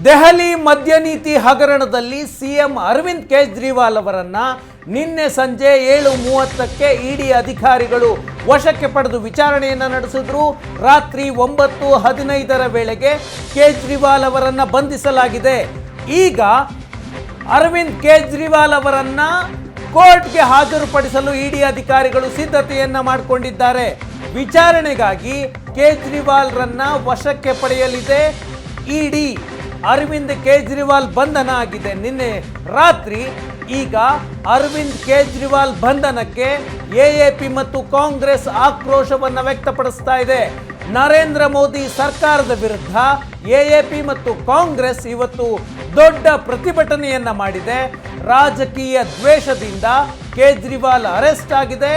ದೆಹಲಿ ಮದ್ಯ ನೀತಿ ಹಗರಣದಲ್ಲಿ ಸಿಎಂ ಅರವಿಂದ್ ಕೇಜ್ರಿವಾಲ್ ಅವರನ್ನ ನಿನ್ನೆ ಸಂಜೆ 7:30ಕ್ಕೆ ಇಡಿ ಅಧಿಕಾರಿಗಳು ವಶಕ್ಕೆ ಪಡೆದು ವಿಚಾರಣೆಯನ್ನು ನಡೆಸಿದ್ರು. ರಾತ್ರಿ 9:15ರ ವೇಳೆಗೆ ಕೇಜ್ರಿವಾಲ್ ಅವರನ್ನ ಬಂಧಿಸಲಾಗಿದೆ. ಈಗ ಅರವಿಂದ್ ಕೇಜ್ರಿವಾಲ್ ಅವರನ್ನ ಕೋರ್ಟ್ಗೆ ಹಾಜರುಪಡಿಸಲು ಇಡಿ ಅಧಿಕಾರಿಗಳು ಸಿದ್ಧತೆಯನ್ನ ಮಾಡಿಕೊಂಡಿದ್ದಾರೆ. ವಿಚಾರಣೆಗಾಗಿ ಕೇಜ್ರಿವಾಲ್ರನ್ನ ವಶಕ್ಕೆ ಪಡೆಯಲಿದೆ ಇಡಿ. ಅರವಿಂದ್ ಕೇಜ್ರಿವಾಲ್ ಬಂಧನ ಆಗಿದೆ ನಿನ್ನೆ ರಾತ್ರಿ. ಈಗ ಅರವಿಂದ್ ಕೇಜ್ರಿವಾಲ್ ಬಂಧನಕ್ಕೆ ಎಎಪಿ ಮತ್ತು ಕಾಂಗ್ರೆಸ್ ಆಕ್ರೋಶವನ್ನು ವ್ಯಕ್ತಪಡಿಸ್ತಾ ಇದೆ. ನರೇಂದ್ರ ಮೋದಿ ಸರ್ಕಾರದ ವಿರುದ್ಧ ಎಎಪಿ ಮತ್ತು ಕಾಂಗ್ರೆಸ್ ಇವತ್ತು ದೊಡ್ಡ ಪ್ರತಿಭಟನೆಯನ್ನ ಮಾಡಿದೆ. ರಾಜಕೀಯ ದ್ವೇಷದಿಂದ ಕೇಜ್ರಿವಾಲ್ ಅರೆಸ್ಟ್ ಆಗಿದೆ.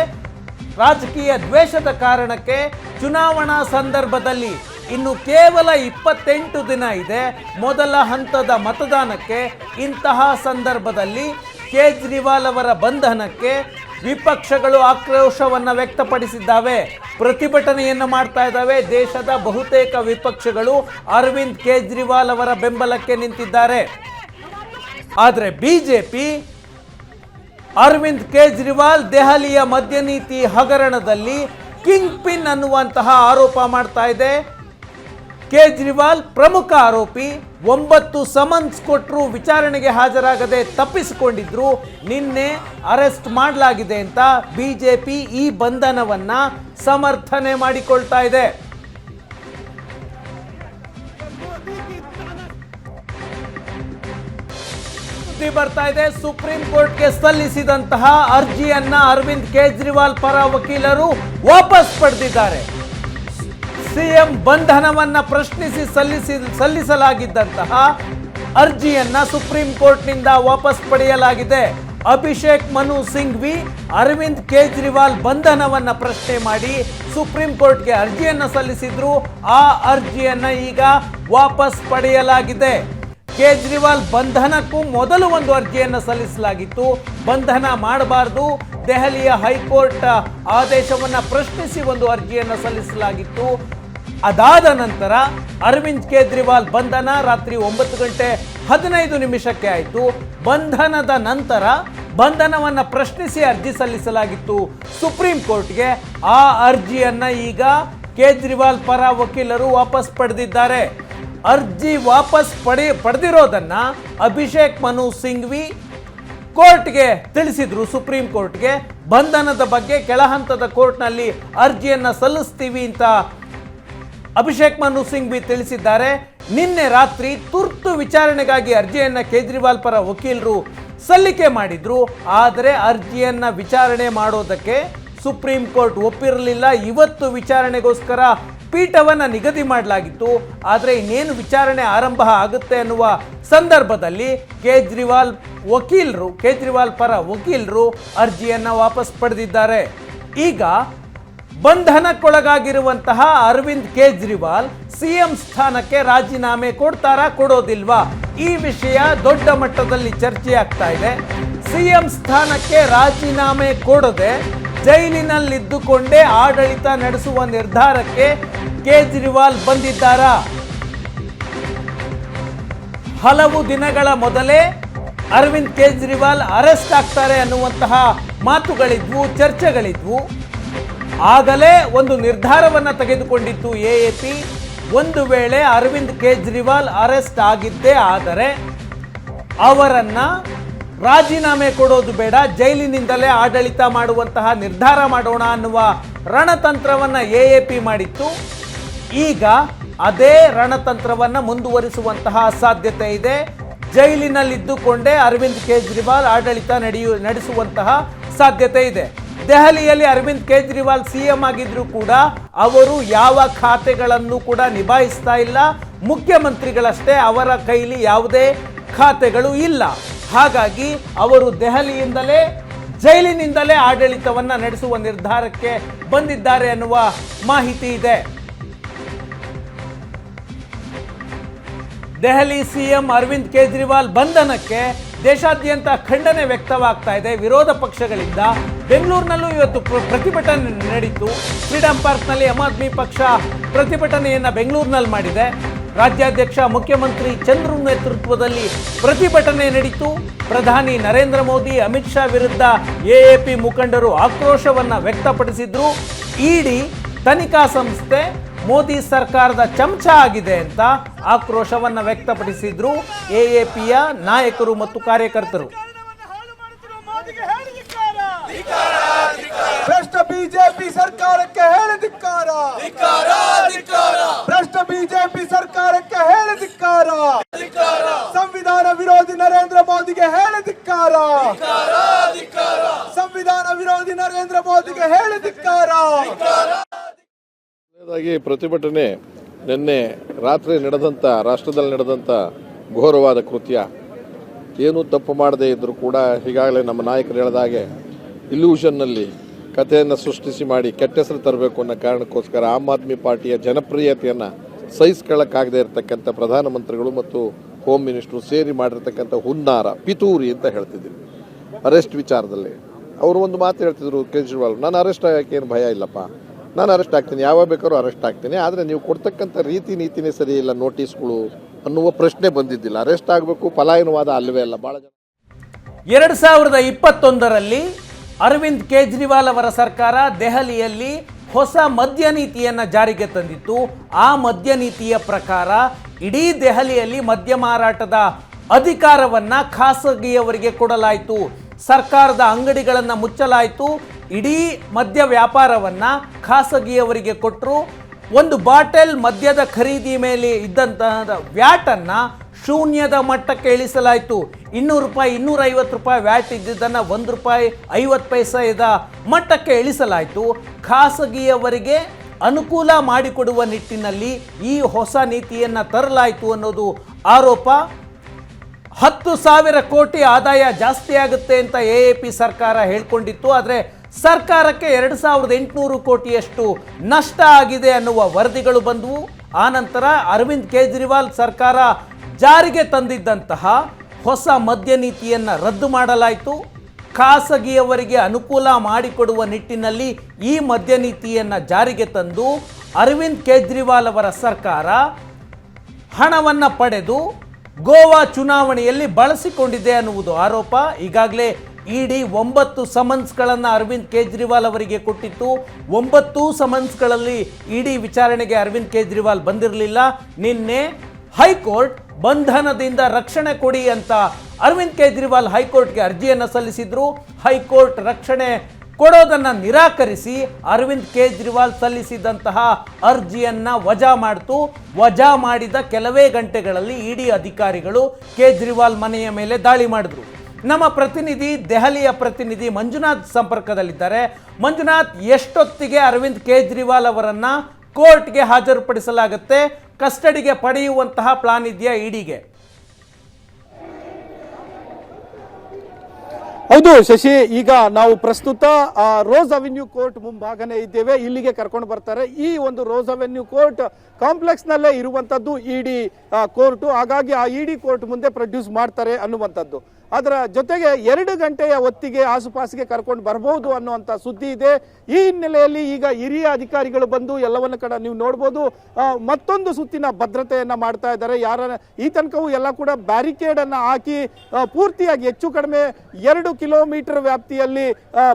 ರಾಜಕೀಯ ದ್ವೇಷದ ಕಾರಣಕ್ಕೆ ಚುನಾವಣಾ ಸಂದರ್ಭದಲ್ಲಿ ಇನ್ನು ಕೇವಲ 28 ದಿನ ಇದೆ ಮೊದಲ ಹಂತದ ಮತದಾನಕ್ಕೆ. ಇಂತಹ ಸಂದರ್ಭದಲ್ಲಿ ಕೇಜ್ರಿವಾಲ್ ಅವರ ಬಂಧನಕ್ಕೆ ವಿಪಕ್ಷಗಳು ಆಕ್ರೋಶವನ್ನು ವ್ಯಕ್ತಪಡಿಸಿದ್ದಾವೆ, ಪ್ರತಿಭಟನೆಯನ್ನು ಮಾಡ್ತಾ ಇದ್ದಾವೆ. ದೇಶದ ಬಹುತೇಕ ವಿಪಕ್ಷಗಳು ಅರವಿಂದ್ ಕೇಜ್ರಿವಾಲ್ ಅವರ ಬೆಂಬಲಕ್ಕೆ ನಿಂತಿದ್ದಾರೆ. ಆದರೆ ಬಿಜೆಪಿ ಅರವಿಂದ್ ಕೇಜ್ರಿವಾಲ್ ದೆಹಲಿಯ ಮದ್ಯ ನೀತಿ ಹಗರಣದಲ್ಲಿ ಕಿಂಗ್ ಪಿನ್ ಅನ್ನುವಂತಹ ಆರೋಪ ಮಾಡ್ತಾ ಇದೆ. ಕೇಜ್ರಿವಾಲ್ ಪ್ರಮುಖ ಆರೋಪಿ. 9 ಸಮನ್ಸ್ ಕೊಟ್ಟರು, ವಿಚಾರಣೆಗೆ ಹಾಜರಾಗದೆ ತಪ್ಪಿಸಿಕೊಂಡಿದ್ರು. ನಿನ್ನೆ ಅರೆಸ್ಟ್ ಮಾಡಲಾಗಿದೆ ಅಂತ ಬಿಜೆಪಿ ಈ ಬಂಧನವನ್ನ ಸಮರ್ಥನೆ ಮಾಡಿಕೊಳ್ತಾ ಇದೆ. ಸುದ್ದಿ ಬರ್ತಾ ಇದೆ, ಸುಪ್ರೀಂ ಕೋರ್ಟ್ಗೆ ಸಲ್ಲಿಸಿದಂತಹ ಅರ್ಜಿಯನ್ನ ಅರವಿಂದ್ ಕೇಜ್ರಿವಾಲ್ ಪರ ವಕೀಲರು ವಾಪಸ್ ಪಡೆದಿದ್ದಾರೆ. ಸಿಎಂ ಬಂಧನವನ್ನ ಪ್ರಶ್ನಿಸಿ ಸಲ್ಲಿಸಲಾಗಿದ್ದಂತಹ ಅರ್ಜಿಯನ್ನ ಸುಪ್ರೀಂ ಕೋರ್ಟ್ನಿಂದ ವಾಪಸ್ ಪಡೆಯಲಾಗಿದೆ. ಅಭಿಷೇಕ್ ಮನು ಸಿಂಘ್ವಿ ಅರವಿಂದ್ ಕೇಜ್ರಿವಾಲ್ ಬಂಧನವನ್ನ ಪ್ರಶ್ನೆ ಮಾಡಿ ಸುಪ್ರೀಂ ಕೋರ್ಟ್ಗೆ ಅರ್ಜಿಯನ್ನ ಸಲ್ಲಿಸಿದ್ರು. ಆ ಅರ್ಜಿಯನ್ನ ಈಗ ವಾಪಸ್ ಪಡೆಯಲಾಗಿದೆ. ಕೇಜ್ರಿವಾಲ್ ಬಂಧನಕ್ಕೂ ಮೊದಲು ಒಂದು ಅರ್ಜಿಯನ್ನು ಸಲ್ಲಿಸಲಾಗಿತ್ತು. ಬಂಧನ ಮಾಡಬಾರದು, ದೆಹಲಿಯ ಹೈಕೋರ್ಟ್ ಆದೇಶವನ್ನು ಪ್ರಶ್ನಿಸಿ ಒಂದು ಅರ್ಜಿಯನ್ನು ಸಲ್ಲಿಸಲಾಗಿತ್ತು. ಅದಾದ ನಂತರ ಅರವಿಂದ್ ಕೇಜ್ರಿವಾಲ್ ಬಂಧನ ರಾತ್ರಿ 9:15 ಆಯಿತು. ಬಂಧನದ ನಂತರ ಬಂಧನವನ್ನು ಪ್ರಶ್ನಿಸಿ ಅರ್ಜಿ ಸಲ್ಲಿಸಲಾಗಿತ್ತು ಸುಪ್ರೀಂ ಕೋರ್ಟ್ಗೆ. ಆ ಅರ್ಜಿಯನ್ನ ಈಗ ಕೇಜ್ರಿವಾಲ್ ಪರ ವಕೀಲರು ವಾಪಸ್ ಪಡೆದಿದ್ದಾರೆ. ಅರ್ಜಿ ವಾಪಸ್ ಪಡೆದಿರೋದನ್ನ ಅಭಿಷೇಕ್ ಮನು ಸಿಂಘ್ವಿ ಕೋರ್ಟ್ಗೆ ತಿಳಿಸಿದ್ರು, ಸುಪ್ರೀಂ ಕೋರ್ಟ್ಗೆ. ಬಂಧನದ ಬಗ್ಗೆ ಕೆಳಹಂತದ ಕೋರ್ಟ್ನಲ್ಲಿ ಅರ್ಜಿಯನ್ನ ಸಲ್ಲಿಸ್ತೀವಿ ಅಂತ ಅಭಿಷೇಕ್ ಮನು ಸಿಂಘ್ವಿ ತಿಳಿಸಿದ್ದಾರೆ. ನಿನ್ನೆ ರಾತ್ರಿ ತುರ್ತು ವಿಚಾರಣೆಗಾಗಿ ಅರ್ಜಿಯನ್ನ ಕೇಜ್ರಿವಾಲ್ ಪರ ವಕೀಲರು ಸಲ್ಲಿಕೆ ಮಾಡಿದ್ರು. ಆದರೆ ಅರ್ಜಿಯನ್ನ ವಿಚಾರಣೆ ಮಾಡೋದಕ್ಕೆ ಸುಪ್ರೀಂ ಕೋರ್ಟ್ ಒಪ್ಪಿರಲಿಲ್ಲ. ಇವತ್ತು ವಿಚಾರಣೆಗೋಸ್ಕರ ಪೀಠವನ್ನು ನಿಗದಿ ಮಾಡಲಾಗಿತ್ತು. ಆದರೆ ಇನ್ನೇನು ವಿಚಾರಣೆ ಆರಂಭ ಆಗುತ್ತೆ ಅನ್ನುವ ಸಂದರ್ಭದಲ್ಲಿ ಕೇಜ್ರಿವಾಲ್ ಪರ ವಕೀಲರು ಅರ್ಜಿಯನ್ನು ವಾಪಸ್ ಪಡೆದಿದ್ದಾರೆ. ಈಗ ಬಂಧನಕ್ಕೊಳಗಾಗಿರುವಂತಹ ಅರವಿಂದ್ ಕೇಜ್ರಿವಾಲ್ ಸಿಎಂ ಸ್ಥಾನಕ್ಕೆ ರಾಜೀನಾಮೆ ಕೊಡ್ತಾರಾ, ಕೊಡೋದಿಲ್ವಾ? ಈ ವಿಷಯ ದೊಡ್ಡ ಮಟ್ಟದಲ್ಲಿ ಚರ್ಚೆ ಆಗ್ತಾ ಇದೆ. ಸಿಎಂ ಸ್ಥಾನಕ್ಕೆ ರಾಜೀನಾಮೆ ಕೊಡದೆ ಜೈಲಿನಲ್ಲಿದ್ದುಕೊಂಡೇ ಆಡಳಿತ ನಡೆಸುವ ನಿರ್ಧಾರಕ್ಕೆ ಕೇಜ್ರಿವಾಲ್ ಬಂದಿದ್ದಾರಾ? ಹಲವು ದಿನಗಳ ಮೊದಲೇ ಅರವಿಂದ್ ಕೇಜ್ರಿವಾಲ್ ಅರೆಸ್ಟ್ ಆಗ್ತಾರೆ ಅನ್ನುವಂತಹ ಮಾತುಗಳಿದ್ವು, ಚರ್ಚೆಗಳಿದ್ವು. ಆಗಲೇ ಒಂದು ನಿರ್ಧಾರವನ್ನು ತೆಗೆದುಕೊಂಡಿತ್ತು ಎಎಪಿ. ಒಂದು ವೇಳೆ ಅರವಿಂದ್ ಕೇಜ್ರಿವಾಲ್ ಅರೆಸ್ಟ್ ಆಗಿದ್ದೇ ಆದರೆ ಅವರನ್ನ ರಾಜೀನಾಮೆ ಕೊಡೋದು ಬೇಡ, ಜೈಲಿನಿಂದಲೇ ಆಡಳಿತ ಮಾಡುವಂತಹ ನಿರ್ಧಾರ ಮಾಡೋಣ ಅನ್ನುವ ರಣತಂತ್ರವನ್ನು ಎಎಪಿ ಮಾಡಿತ್ತು. ಈಗ ಅದೇ ರಣತಂತ್ರವನ್ನು ಮುಂದುವರಿಸುವಂತಹ ಸಾಧ್ಯತೆ ಇದೆ. ಜೈಲಿನಲ್ಲಿದ್ದುಕೊಂಡೇ ಅರವಿಂದ್ ಕೇಜ್ರಿವಾಲ್ ಆಡಳಿತ ನಡೆಸುವಂತಹ ಸಾಧ್ಯತೆ ಇದೆ. ದೆಹಲಿಯಲ್ಲಿ ಅರವಿಂದ್ ಕೇಜ್ರಿವಾಲ್ ಸಿಎಂ ಆಗಿದ್ರು ಕೂಡ ಅವರು ಯಾವ ಖಾತೆಗಳನ್ನು ಕೂಡ ನಿಭಾಯಿಸ್ತಾ ಇಲ್ಲ. ಮುಖ್ಯಮಂತ್ರಿಗಳಷ್ಟೇ, ಅವರ ಕೈಲಿ ಯಾವುದೇ ಖಾತೆಗಳು ಇಲ್ಲ. ಹಾಗಾಗಿ ಅವರು ದೆಹಲಿಯಿಂದಲೇ, ಜೈಲಿನಿಂದಲೇ ಆಡಳಿತವನ್ನು ನಡೆಸುವ ನಿರ್ಧಾರಕ್ಕೆ ಬಂದಿದ್ದಾರೆ ಅನ್ನುವ ಮಾಹಿತಿ ಇದೆ. ದೆಹಲಿ ಸಿಎಂ ಅರವಿಂದ್ ಕೇಜ್ರಿವಾಲ್ ಬಂಧನಕ್ಕೆ ದೇಶಾದ್ಯಂತ ಖಂಡನೆ ವ್ಯಕ್ತವಾಗ್ತಾ ಇದೆ ವಿರೋಧ ಪಕ್ಷಗಳಿಂದ. ಬೆಂಗಳೂರಿನಲ್ಲೂ ಇವತ್ತು ಪ್ರತಿಭಟನೆ ನಡೀತು. ಫ್ರೀಡಂ ಪಾರ್ಕ್ನಲ್ಲಿ ಆಮ್ ಆದ್ಮಿ ಪಕ್ಷ ಪ್ರತಿಭಟನೆಯನ್ನು ಬೆಂಗಳೂರಿನಲ್ಲಿ ಮಾಡಿದೆ. ರಾಜ್ಯಾಧ್ಯಕ್ಷ ಮುಖ್ಯಮಂತ್ರಿ ಚಂದ್ರು ನೇತೃತ್ವದಲ್ಲಿ ಪ್ರತಿಭಟನೆ ನಡೆಯಿತು. ಪ್ರಧಾನಿ ನರೇಂದ್ರ ಮೋದಿ, ಅಮಿತ್ ಶಾ ವಿರುದ್ಧ ಎಎಪಿ ಮುಖಂಡರು ಆಕ್ರೋಶವನ್ನ ವ್ಯಕ್ತಪಡಿಸಿದ್ರು. ಇಡಿ ತನಿಖಾ ಸಂಸ್ಥೆ ಮೋದಿ ಸರ್ಕಾರದ ಚಮಚ ಆಗಿದೆ ಅಂತ ಆಕ್ರೋಶವನ್ನ ವ್ಯಕ್ತಪಡಿಸಿದ್ರು ಎಎಪಿಯ ನಾಯಕರು ಮತ್ತು ಕಾರ್ಯಕರ್ತರು. ಭ್ರಷ್ಟ ಬಿಜೆಪಿ ಸರ್ಕಾರಕ್ಕೆ ಹೇಳಿ ಧಿಕ್ಕಾರ, ಭ್ರಷ್ಟ ಬಿಜೆಪಿ ಸರ್ಕಾರಕ್ಕೆ ಹೇಳಿ ಧಿಕ್ಕಾರ, ಸಂವಿಧಾನ ವಿರೋಧಿ ನರೇಂದ್ರ ಮೋದಿಗೆ ಹೇಳಿ ಧಿಕ್ಕಾರ, ಸಂವಿಧಾನ ವಿರೋಧಿ ನರೇಂದ್ರ ಮೋದಿಗೆ ಹೇಳಿ ಧಿಕ್ಕಾರ. ಪ್ರತಿಭಟನೆ ನಿನ್ನೆ ರಾತ್ರಿ ನಡೆದಂಥ ರಾಷ್ಟ್ರದಲ್ಲಿ ನಡೆದಂಥ ಘೋರವಾದ ಕೃತ್ಯ ಏನೂ ತಪ್ಪು ಮಾಡದೇ ಇದ್ದರೂ ಕೂಡ ಈಗಾಗಲೇ ನಮ್ಮ ನಾಯಕರು ಹೇಳಿದಾಗೆ ಇಲ್ಯೂಷನ್ನಲ್ಲಿ ಕಥೆಯನ್ನು ಸೃಷ್ಟಿಸಿ ಮಾಡಿ ಕೆಟ್ಟ ಹೆಸರು ತರಬೇಕು ಅನ್ನೋ ಕಾರಣಕ್ಕೋಸ್ಕರ ಆಮ್ ಆದ್ಮಿ ಪಾರ್ಟಿಯ ಜನಪ್ರಿಯತೆಯನ್ನು ಸಹಿಸ್ಕೊಳ್ಳೋಕ್ಕಾಗದೇ ಇರತಕ್ಕಂಥ ಪ್ರಧಾನಮಂತ್ರಿಗಳು ಮತ್ತು ಹೋಮ್ ಮಿನಿಸ್ಟ್ರು ಸೇರಿ ಮಾಡಿರ್ತಕ್ಕಂಥ ಹುನ್ನಾರ, ಪಿತೂರಿ ಅಂತ ಹೇಳ್ತಿದ್ದೀವಿ. ಅರೆಸ್ಟ್ ವಿಚಾರದಲ್ಲಿ ಅವರು ಒಂದು ಮಾತು ಹೇಳ್ತಿದ್ರು ಕೇಜ್ರಿವಾಲ್, ನಾನು ಅರೆಸ್ಟ್ ಆಗೋಕ್ಕೆ ಏನು ಭಯ ಇಲ್ಲಪ್ಪ, ನಾನು ಅರೆಸ್ಟ್ ಆಗ್ತೀನಿ, ಯಾವಾಗ ಬೇಕಾದ್ರೂ ಅರೆಸ್ಟ್ ಆಗ್ತೀನಿ, ಆದರೆ ನೀವು ಕೊಡ್ತಕ್ಕಂಥ ರೀತಿ ನೀತಿನೇ ಸರಿ ಇಲ್ಲ, ನೋಟಿಸ್ಗಳು ಅನ್ನುವ ಪ್ರಶ್ನೆ ಬಂದಿದ್ದಿಲ್ಲ. ಅರೆಸ್ಟ್ ಆಗಬೇಕು ಪಲಾಯನವಾದ ಅಲ್ಲವೇ ಅಲ್ಲ. ಭಾಳ ಜನ 2021ರಲ್ಲಿ ಅರವಿಂದ್ ಕೇಜ್ರಿವಾಲ್ ಅವರ ಸರ್ಕಾರ ದೆಹಲಿಯಲ್ಲಿ ಹೊಸ ಮದ್ಯ ನೀತಿಯನ್ನು ಜಾರಿಗೆ ತಂದಿತ್ತು. ಆ ಮದ್ಯ ನೀತಿಯ ಪ್ರಕಾರ ಇಡೀ ದೆಹಲಿಯಲ್ಲಿ ಮದ್ಯ ಮಾರಾಟದ ಅಧಿಕಾರವನ್ನು ಖಾಸಗಿಯವರಿಗೆ ಕೊಡಲಾಯಿತು. ಸರ್ಕಾರದ ಅಂಗಡಿಗಳನ್ನು ಮುಚ್ಚಲಾಯಿತು. ಇಡೀ ಮದ್ಯ ವ್ಯಾಪಾರವನ್ನು ಖಾಸಗಿಯವರಿಗೆ ಕೊಟ್ಟರು. ಒಂದು ಬಾಟಲ್ ಮದ್ಯದ ಖರೀದಿ ಮೇಲೆ ಇದ್ದಂತಹ ವ್ಯಾಟನ್ನು ಶೂನ್ಯದ ಮಟ್ಟಕ್ಕೆ ಇಳಿಸಲಾಯಿತು. 200 ರೂಪಾಯಿ, 250 ರೂಪಾಯಿ ವ್ಯಾಟ್ ಇದ್ದಿದ್ದನ್ನು ₹1.50 ಮಟ್ಟಕ್ಕೆ ಇಳಿಸಲಾಯಿತು. ಖಾಸಗಿಯವರಿಗೆ ಅನುಕೂಲ ಮಾಡಿಕೊಡುವ ನಿಟ್ಟಿನಲ್ಲಿ ಈ ಹೊಸ ನೀತಿಯನ್ನು ತರಲಾಯಿತು ಅನ್ನೋದು ಆರೋಪ. 10,000 ಕೋಟಿ ಆದಾಯ ಜಾಸ್ತಿ ಆಗುತ್ತೆ ಅಂತ ಎಎಪಿ ಸರ್ಕಾರ ಹೇಳ್ಕೊಂಡಿತ್ತು. ಆದರೆ ಸರ್ಕಾರಕ್ಕೆ 2,800 ಕೋಟಿಯಷ್ಟು ನಷ್ಟ ಆಗಿದೆ ಅನ್ನುವ ವರದಿಗಳು ಬಂದವು. ಆನಂತರ ಅರವಿಂದ್ ಕೇಜ್ರಿವಾಲ್ ಸರ್ಕಾರ ಜಾರಿಗೆ ತಂದಿದ್ದಂತಹ ಹೊಸ ಮದ್ಯ ನೀತಿಯನ್ನು ರದ್ದು ಮಾಡಲಾಯಿತು. ಖಾಸಗಿಯವರಿಗೆ ಅನುಕೂಲ ಮಾಡಿಕೊಡುವ ನಿಟ್ಟಿನಲ್ಲಿ ಈ ಮದ್ಯ ನೀತಿಯನ್ನು ಜಾರಿಗೆ ತಂದು ಅರವಿಂದ್ ಕೇಜ್ರಿವಾಲ್ ಅವರ ಸರ್ಕಾರ ಹಣವನ್ನು ಪಡೆದು ಗೋವಾ ಚುನಾವಣೆಯಲ್ಲಿ ಬಳಸಿಕೊಂಡಿದೆ ಅನ್ನುವುದು ಆರೋಪ. ಈಗಾಗಲೇ ಇಡಿ 9 ಸಮನ್ಸ್ಗಳನ್ನು ಅರವಿಂದ್ ಕೇಜ್ರಿವಾಲ್ ಅವರಿಗೆ ಕೊಟ್ಟಿತ್ತು. 9 ಸಮನ್ಸ್ಗಳಲ್ಲಿ ಇಡಿ ವಿಚಾರಣೆಗೆ ಅರವಿಂದ್ ಕೇಜ್ರಿವಾಲ್ ಬಂದಿರಲಿಲ್ಲ. ನಿನ್ನೆ ಹೈಕೋರ್ಟ್ ಬಂಧನದಿಂದ ರಕ್ಷಣೆ ಕೊಡಿ ಅಂತ ಅರವಿಂದ್ ಕೇಜ್ರಿವಾಲ್ ಹೈಕೋರ್ಟ್ಗೆ ಅರ್ಜಿಯನ್ನು ಸಲ್ಲಿಸಿದ್ರು. ಹೈಕೋರ್ಟ್ ರಕ್ಷಣೆ ಕೊಡೋದನ್ನು ನಿರಾಕರಿಸಿ ಅರವಿಂದ್ ಕೇಜ್ರಿವಾಲ್ ಸಲ್ಲಿಸಿದಂತಹ ಅರ್ಜಿಯನ್ನು ವಜಾ ಮಾಡಿತು. ವಜಾ ಮಾಡಿದ ಕೆಲವೇ ಗಂಟೆಗಳಲ್ಲಿ ಇಡಿ ಅಧಿಕಾರಿಗಳು ಕೇಜ್ರಿವಾಲ್ ಮನೆಯ ಮೇಲೆ ದಾಳಿ ಮಾಡಿದ್ರು. ನಮ್ಮ ಪ್ರತಿನಿಧಿ, ದೆಹಲಿಯ ಪ್ರತಿನಿಧಿ ಮಂಜುನಾಥ್ ಸಂಪರ್ಕದಲ್ಲಿದ್ದಾರೆ. ಮಂಜುನಾಥ್, ಎಷ್ಟೊತ್ತಿಗೆ ಅರವಿಂದ್ ಕೇಜ್ರಿವಾಲ್ ಅವರನ್ನ ಕೋರ್ಟ್ಗೆ ಹಾಜರುಪಡಿಸಲಾಗುತ್ತೆ? ಕಸ್ಟಡಿಗೆ ಪಡೆಯುವಂತಹ ಪ್ಲಾನ್ ಇದೆಯಾ ಇಡಿಗೆ? ಹೌದು ಶಶಿ, ಈಗ ನಾವು ಪ್ರಸ್ತುತ ರೋಸ್ ಅವೆನ್ಯೂ ಕೋರ್ಟ್ ಮುಂಭಾಗನೇ ಇದ್ದೇವೆ. ಇಲ್ಲಿಗೆ ಕರ್ಕೊಂಡು ಬರ್ತಾರೆ. ಈ ಒಂದು ರೋಸ್ ಅವೆನ್ಯೂ ಕೋರ್ಟ್ ಕಾಂಪ್ಲೆಕ್ಸ್ ನಲ್ಲೇ ಇರುವಂತದ್ದು ಇಡಿ ಕೋರ್ಟ್. ಹಾಗಾಗಿ ಆ ಇಡಿ ಕೋರ್ಟ್ ಮುಂದೆ ಪ್ರೊಡ್ಯೂಸ್ ಮಾಡ್ತಾರೆ ಅನ್ನುವಂಥದ್ದು. ಅದರ ಜೊತೆಗೆ 2 ಗಂಟೆಯ ಹೊತ್ತಿಗೆ ಆಸುಪಾಸಿಗೆ ಕರ್ಕೊಂಡು ಬರಬಹುದು ಅನ್ನುವಂಥ ಸುದ್ದಿ ಇದೆ. ಈ ಹಿನ್ನೆಲೆಯಲ್ಲಿ ಈಗ ಹಿರಿಯ ಅಧಿಕಾರಿಗಳು ಬಂದು ಎಲ್ಲವನ್ನ ಕಡೆ ನೀವು ನೋಡ್ಬೋದು, ಮತ್ತೊಂದು ಸುತ್ತಿನ ಭದ್ರತೆಯನ್ನ ಮಾಡ್ತಾ ಇದ್ದಾರೆ. ಈ ತನಕವೂ ಎಲ್ಲ ಕೂಡ ಬ್ಯಾರಿಕೇಡ್ ಅನ್ನ ಹಾಕಿ ಪೂರ್ತಿಯಾಗಿ ಹೆಚ್ಚು ಕಡಿಮೆ 2 ಕಿಲೋಮೀಟರ್ ವ್ಯಾಪ್ತಿಯಲ್ಲಿ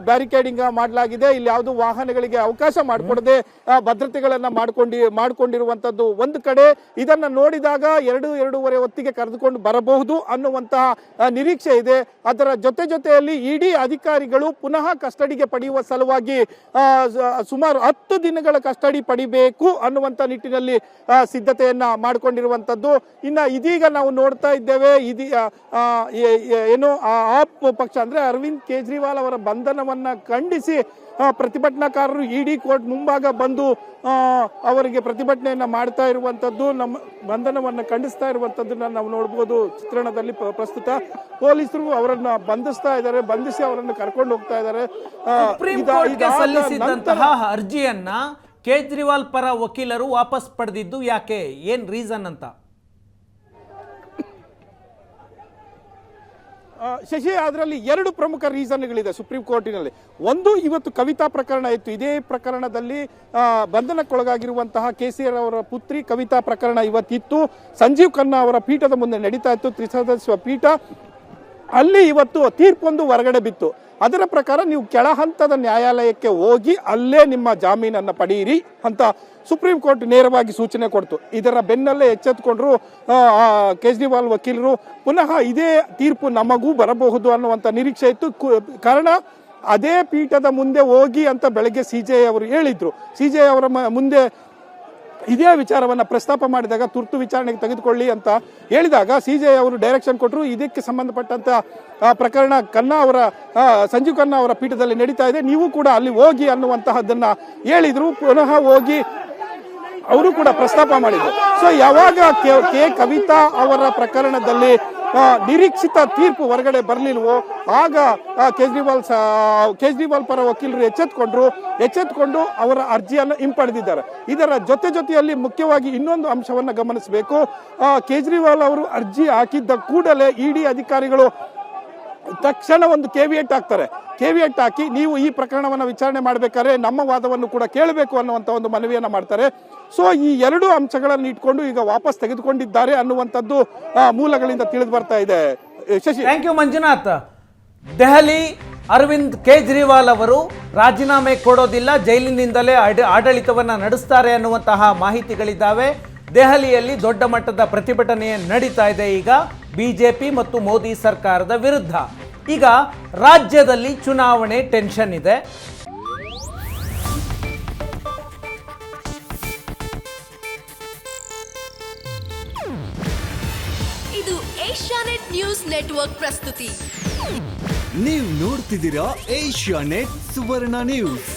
ಬ್ಯಾರಿಕೇಡಿಂಗ್ ಮಾಡಲಾಗಿದೆ. ಇಲ್ಲಿ ಯಾವುದು ವಾಹನಗಳಿಗೆ ಅವಕಾಶ ಮಾಡಿಕೊಡದೆ ಭದ್ರತೆಗಳನ್ನ ಮಾಡ್ಕೊಂಡಿರುವಂತದ್ದು ಒಂದು ಕಡೆ. ಇದನ್ನ ನೋಡಿದಾಗ 2-2:30 ಹೊತ್ತಿಗೆ ಕರೆದುಕೊಂಡು ಬರಬಹುದು ಅನ್ನುವಂತಹ ನಿರೀಕ್ಷೆ ಇದೆ. ಅದರ ಜೊತೆಯಲ್ಲಿ ಇಡಿ ಅಧಿಕಾರಿಗಳು ಪುನಃ ಕಸ್ಟಡಿಗೆ ಪಡೆಯುವ ಸಲುವಾಗಿ ಸುಮಾರು 10 ದಿನಗಳ ಕಸ್ಟಡಿ ಪಡಿಬೇಕು ಅನ್ನುವಂಥ ನಿಟ್ಟಿನಲ್ಲಿ ಸಿದ್ಧತೆಯನ್ನ ಮಾಡಿಕೊಂಡಿರುವಂತದ್ದು. ಇದೀಗ ನಾವು ನೋಡ್ತಾ ಇದ್ದೇವೆ, ಏನು ಆಪ್ ಪಕ್ಷ ಅಂದ್ರೆ ಅರವಿಂದ್ ಕೇಜ್ರಿವಾಲ್ ಅವರ ಬಂಧನವನ್ನ ಖಂಡಿಸಿ ಪ್ರತಿಭಟನಾಕಾರರು ಇಡಿ ಕೋರ್ಟ್ ಮುಂಭಾಗ ಬಂದು ಅವರಿಗೆ ಪ್ರತಿಭಟನೆಯನ್ನ ಮಾಡ್ತಾ ಇರುವಂತದ್ದು, ನಮ್ಮ ಬಂಧನವನ್ನ ಖಂಡಿಸ್ತಾ ಇರುವಂತದ್ದನ್ನ ನಾವು ನೋಡಬಹುದು ಚಿತ್ರಣದಲ್ಲಿ. ಪ್ರಸ್ತುತ ಪೊಲೀಸರು ಅವರನ್ನ ಬಂಧಿಸ್ತಾ ಇದ್ದಾರೆ, ಬಂಧಿಸಿ ಅವರನ್ನು ಕರ್ಕೊಂಡು ಹೋಗ್ತಾ ಇದ್ದಾರೆ. ಸುಪ್ರೀಂ ಕೋರ್ಟ್ಗೆ ಸಲ್ಲಿಸಿದಂತಹ ಅರ್ಜಿಯನ್ನ ಕೇಜ್ರಿವಾಲ್ ಪರ ವಕೀಲರು ವಾಪಸ್ ಪಡೆದಿದ್ದು ಯಾಕೆ? ಏನ್ ರೀಸನ್ ಅಂತ? ಶಶಿ, ಅದರಲ್ಲಿ ಎರಡು ಪ್ರಮುಖ ರೀಸನ್ಗಳಿದೆ ಸುಪ್ರೀಂ ಕೋರ್ಟಿನಲ್ಲಿ. ಒಂದು, ಇವತ್ತು ಕವಿತಾ ಪ್ರಕರಣ ಇತ್ತು. ಇದೇ ಪ್ರಕರಣದಲ್ಲಿ ಬಂಧನಕ್ಕೊಳಗಾಗಿರುವಂತಹ KCR ಅವರ ಪುತ್ರಿ ಕವಿತಾ ಪ್ರಕರಣ ಇವತ್ತಿತ್ತು. ಸಂಜೀವ್ ಖನ್ನಾ ಅವರ ಪೀಠದ ಮುಂದೆ ನಡೀತಾ ಇತ್ತು, ತ್ರಿಸದಸ್ಯ ಪೀಠ. ಅಲ್ಲಿ ಇವತ್ತು ತೀರ್ಪೊಂದು ಹೊರಗಡೆ ಬಿತ್ತು. ಅದರ ಪ್ರಕಾರ ನೀವು ಕೆಳ ಹಂತದ ನ್ಯಾಯಾಲಯಕ್ಕೆ ಹೋಗಿ ಅಲ್ಲೇ ನಿಮ್ಮ ಜಾಮೀನನ್ನು ಪಡೆಯಿರಿ ಅಂತ ಸುಪ್ರೀಂ ಕೋರ್ಟ್ ನೇರವಾಗಿ ಸೂಚನೆ ಕೊಡ್ತು. ಇದರ ಬೆನ್ನಲ್ಲೇ ಎಚ್ಚೆತ್ತುಕೊಂಡ್ರು ಕೇಜ್ರಿವಾಲ್ ವಕೀಲರು. ಪುನಃ ಇದೇ ತೀರ್ಪು ನಮಗೂ ಬರಬಹುದು ಅನ್ನುವಂಥ ನಿರೀಕ್ಷೆ ಇತ್ತು. ಕಾರಣ ಅದೇ ಪೀಠದ ಮುಂದೆ ಹೋಗಿ ಅಂತ ಬೆಳಗ್ಗೆ CJI ಅವರು ಹೇಳಿದ್ರು. CJI ಅವರ ಮುಂದೆ ಇದೇ ವಿಚಾರವನ್ನು ಪ್ರಸ್ತಾಪ ಮಾಡಿದಾಗ ತುರ್ತು ವಿಚಾರಣೆಗೆ ತೆಗೆದುಕೊಳ್ಳಿ ಅಂತ ಹೇಳಿದಾಗ CJI ಅವರು ಡೈರೆಕ್ಷನ್ ಕೊಟ್ಟರು. ಇದಕ್ಕೆ ಸಂಬಂಧಪಟ್ಟಂತ ಪ್ರಕರಣ ಸಂಜೀವ್ ಖನ್ನಾ ಅವರ ಪೀಠದಲ್ಲಿ ನಡೀತಾ ಇದೆ, ನೀವು ಕೂಡ ಅಲ್ಲಿ ಹೋಗಿ ಅನ್ನುವಂತಹದ್ದನ್ನ ಹೇಳಿದ್ರು. ಪುನಃ ಹೋಗಿ ಅವರು ಕೂಡ ಪ್ರಸ್ತಾಪ ಮಾಡಿದ್ರು. ಸೊ ಯಾವಾಗ ಕವಿತಾ ಅವರ ಪ್ರಕರಣದಲ್ಲಿ ನಿರೀಕ್ಷಿತ ತೀರ್ಪು ಹೊರಗಡೆ ಬರಲಿಲ್ವೋ ಆಗ ಕೇಜ್ರಿವಾಲ್ ಪರ ವಕೀಲರು ಎಚ್ಚೆತ್ತುಕೊಂಡು ಅವರ ಅರ್ಜಿಯನ್ನು ಹಿಂಪಡೆದಿದ್ದಾರೆ. ಇದರ ಜೊತೆಯಲ್ಲಿ ಮುಖ್ಯವಾಗಿ ಇನ್ನೊಂದು ಅಂಶವನ್ನು ಗಮನಿಸಬೇಕು. ಕೇಜ್ರಿವಾಲ್ ಅವರು ಅರ್ಜಿ ಹಾಕಿದ್ದ ಕೂಡಲೇ ED ಅಧಿಕಾರಿಗಳು ತಕ್ಷಣ ಒಂದು ಕೇವಿಯೇಟ್ ಹಾಕಿ ನೀವು ಈ ಪ್ರಕರಣವನ್ನು ವಿಚಾರಣೆ ಮಾಡಬೇಕಾದ್ರೆ ನಮ್ಮ ವಾದವನ್ನು ಕೂಡ ಕೇಳಬೇಕು ಅನ್ನುವಂಥ ಒಂದು ಮನವಿಯನ್ನು ಮಾಡ್ತಾರೆ. ಸೊ ಈ ಎರಡು ಅಂಶಗಳನ್ನು ಇಟ್ಕೊಂಡು ಈಗ ವಾಪಸ್ ತೆಗೆದುಕೊಂಡಿದ್ದಾರೆ ಅನ್ನುವಂಥದ್ದು ಮೂಲಗಳಿಂದ ತಿಳಿದು ಬರ್ತಾ ಇದೆ. Shashi, thank you Manjunath. ದೆಹಲಿ ಅರವಿಂದ್ ಕೇಜ್ರಿವಾಲ್ ಅವರು ರಾಜೀನಾಮೆ ಕೊಡೋದಿಲ್ಲ, ಜೈಲಿನಿಂದಲೇ ಆಡಳಿತವನ್ನ ನಡೆಸ್ತಾರೆ ಅನ್ನುವಂತಹ ಮಾಹಿತಿಗಳಿದ್ದಾವೆ. ದೆಹಲಿಯಲ್ಲಿ ದೊಡ್ಡ ಮಟ್ಟದ ಪ್ರತಿಭಟನೆ ನಡೀತಾ ಇದೆ ಈಗ ಬಿಜೆಪಿ ಮತ್ತು ಮೋದಿ ಸರ್ಕಾರದ ವಿರುದ್ಧ. ಈಗ ರಾಜ್ಯದಲ್ಲಿ ಚುನಾವಣೆ ಟೆನ್ಷನ್ ಇದೆ. ಇದು ಏಷ್ಯಾನೆಟ್ ನ್ಯೂಸ್ ನೆಟ್ವರ್ಕ್ ಪ್ರಸ್ತುತಿ. ನೀವು ನೋಡ್ತಿದ್ದೀರಾ ಏಷ್ಯಾನೆಟ್ ಸುವರ್ಣ ನ್ಯೂಸ್.